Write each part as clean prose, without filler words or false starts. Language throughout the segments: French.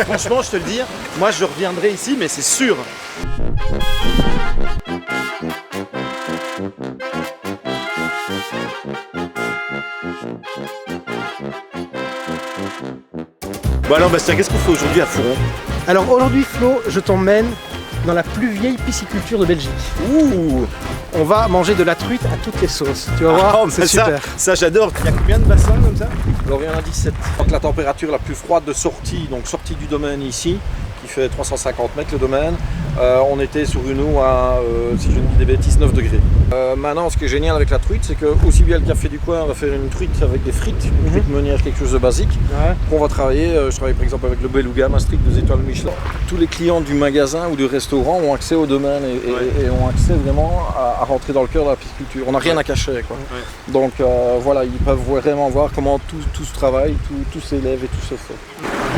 Franchement, je te le dis, moi je reviendrai ici, mais c'est sûr. Bon alors Bastien, qu'est-ce qu'on fait aujourd'hui à Fouron? Alors aujourd'hui Flo, je t'emmène dans la plus vieille pisciculture de Belgique. Ouh! On va manger de la truite à toutes les sauces. Tu vas voir, c'est super. Ça j'adore. Il y a combien de bassins comme ça? Alors il y en a 17. Donc la température la plus froide de sortie, donc sortie du domaine ici, qui fait 350 mètres le domaine, on était sur une eau à, si je ne dis des bêtises, 9 degrés. Maintenant, ce qui est génial avec la truite, c'est que aussi bien le café du coin va faire une truite avec des frites, une truite meunière, quelque chose de basique. Ouais. On va travailler, je travaille par exemple avec le Beluga, Maastricht, 2 étoiles Michelin. Tous les clients du magasin ou du restaurant ont accès au domaine et ont accès vraiment à rentrer dans le cœur de la pisciculture. On n'a rien à cacher, quoi. Ouais. Donc voilà, ils peuvent vraiment voir comment tout se travaille, tout s'élève et tout se fait.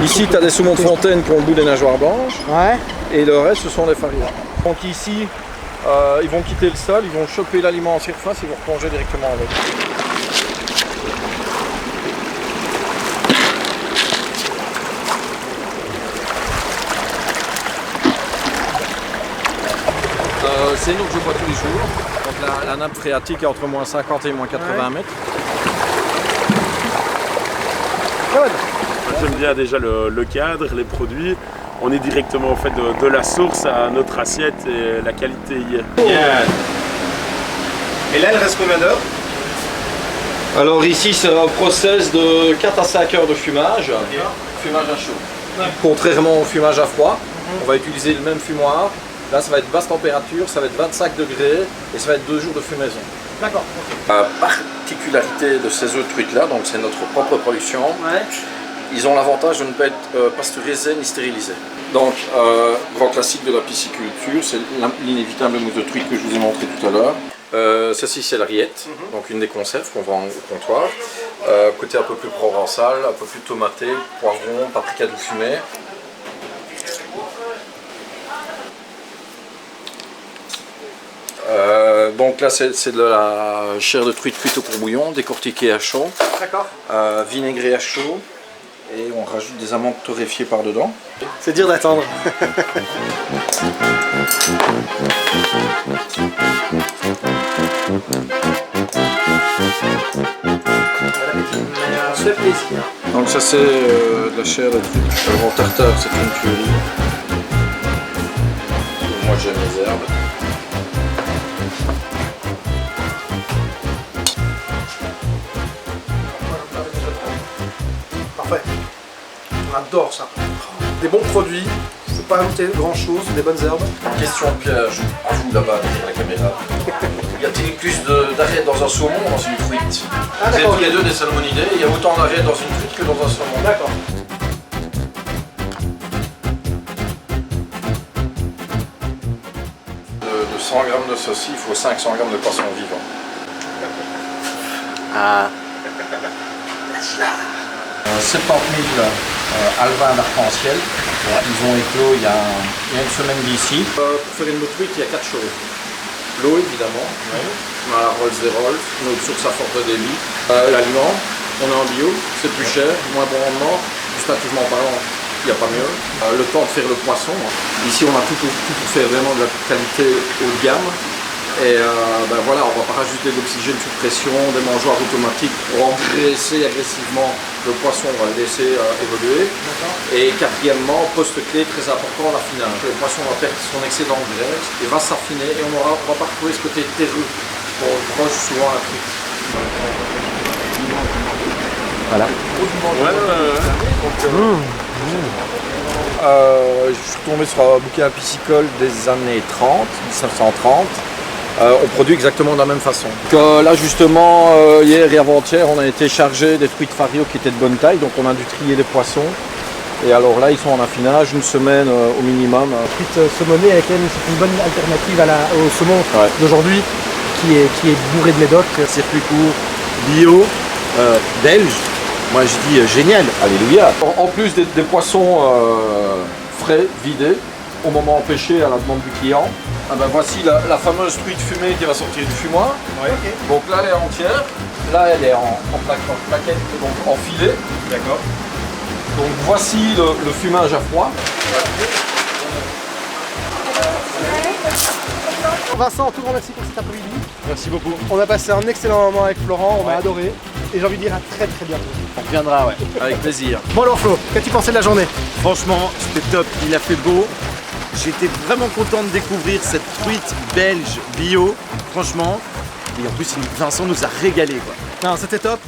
Ici, tu as des saumons de fontaine qui ont le bout des nageoires blanches, ouais. Et le reste, ce sont des farias. Donc ici, ils vont quitter le sol, ils vont choper l'aliment en surface, ils vont replonger directement avec. C'est une eau que je bois tous les jours. Donc la nappe phréatique est entre moins 50 et moins 80 ouais. Mètres. J'aime bien déjà le cadre, les produits. On est directement en fait de la source à notre assiette et la qualité y est. Yeah. Et là, il reste combien d'heures? Alors ici, c'est un process de 4 à 5 heures de fumage. Fumage à chaud. Ouais. Contrairement au fumage à froid, on va utiliser le même fumoir. Là, ça va être basse température, ça va être 25 degrés et ça va être 2 jours de fumaison. D'accord. Okay. La particularité de ces œufs de truite là, donc c'est notre propre production. Ouais. Ils ont l'avantage de ne pas être pasteurisés ni stérilisés. Donc, grand classique de la pisciculture, c'est l'inévitable mousse de truite que je vous ai montré tout à l'heure. Ceci, c'est la rillette, donc une des conserves qu'on vend au comptoir. Côté un peu plus provençal, un peu plus tomaté, poivron, paprika doux fumé. Donc là, c'est de la chair de truite cuite au courbouillon, décortiquée à chaud, vinaigrée à chaud. Et on rajoute des amandes torréfiées par dedans. C'est dur d'attendre. Donc ça c'est de la chair de truite. Alors en tartare c'est une tuerie. Moi j'aime les herbes. Parfait. On adore ça. Des bons produits, il ne faut pas ajouter grand chose, des bonnes herbes. Question de piège, à vous là-bas derrière la caméra. Y a-t-il plus d'arêtes dans un saumon ou dans une truite? Vous êtes tous les deux des salmonidés, il y a autant d'arêtes dans une truite que dans un saumon. D'accord. De 100 g de saucis, il faut 500 g de poisson vivant. Ah. 70 000 alevins d'arc-en-ciel. Ils ont éclos il y a une semaine d'ici. Pour faire une eau truite, il y a 4 choses. L'eau évidemment, on a la Rolls-Royce, notre source à forte débit. L'aliment, on est en bio, c'est plus cher, moins bon rendement, gustativement parlant, il n'y a pas mieux. Le temps de faire le poisson, ici on a tout pour faire vraiment de la qualité haut de gamme. Et ben voilà, on ne va pas rajouter de l'oxygène sous pression, des mangeoires automatiques pour engraisser agressivement le poisson, on va le laisser évoluer. Et quatrièmement, poste-clé très important, l'affinage. Le poisson va perdre son excédent de graisse et va s'affiner et on va pas retrouver ce côté terreux qu'on reproche souvent à la truite. Voilà. Je suis tombé sur un bouquin piscicole des années 30, 1930. On produit exactement de la même façon. Là justement, hier et avant-hier, on a été chargé des truites fario qui étaient de bonne taille, donc on a dû trier les poissons. Et alors là, ils sont en affinage, une semaine au minimum. Truite saumonée, c'est une bonne alternative au saumon d'aujourd'hui, qui est bourré de médoc. Circuit court, bio, belge, moi je dis génial, alléluia. En plus des poissons frais, vidés, au moment pêché à la demande du client. Ah ben voici la fameuse truite fumée qui va sortir du fumoir. Ouais. Okay. Donc là elle est entière, là elle est en plaquette, donc en filet. D'accord. Donc voici le fumage à froid. Vincent, tout grand merci pour cet après-midi. Merci beaucoup. On a passé un excellent moment avec Florent, on a adoré. Et j'ai envie de dire à très bientôt. On reviendra, ouais, avec plaisir. Bon alors Flo, qu'as-tu pensé de la journée? Franchement, c'était top. Il a fait beau. J'étais vraiment content de découvrir cette truite belge bio. Franchement. Et en plus, Vincent nous a régalé, quoi. Non, c'était top.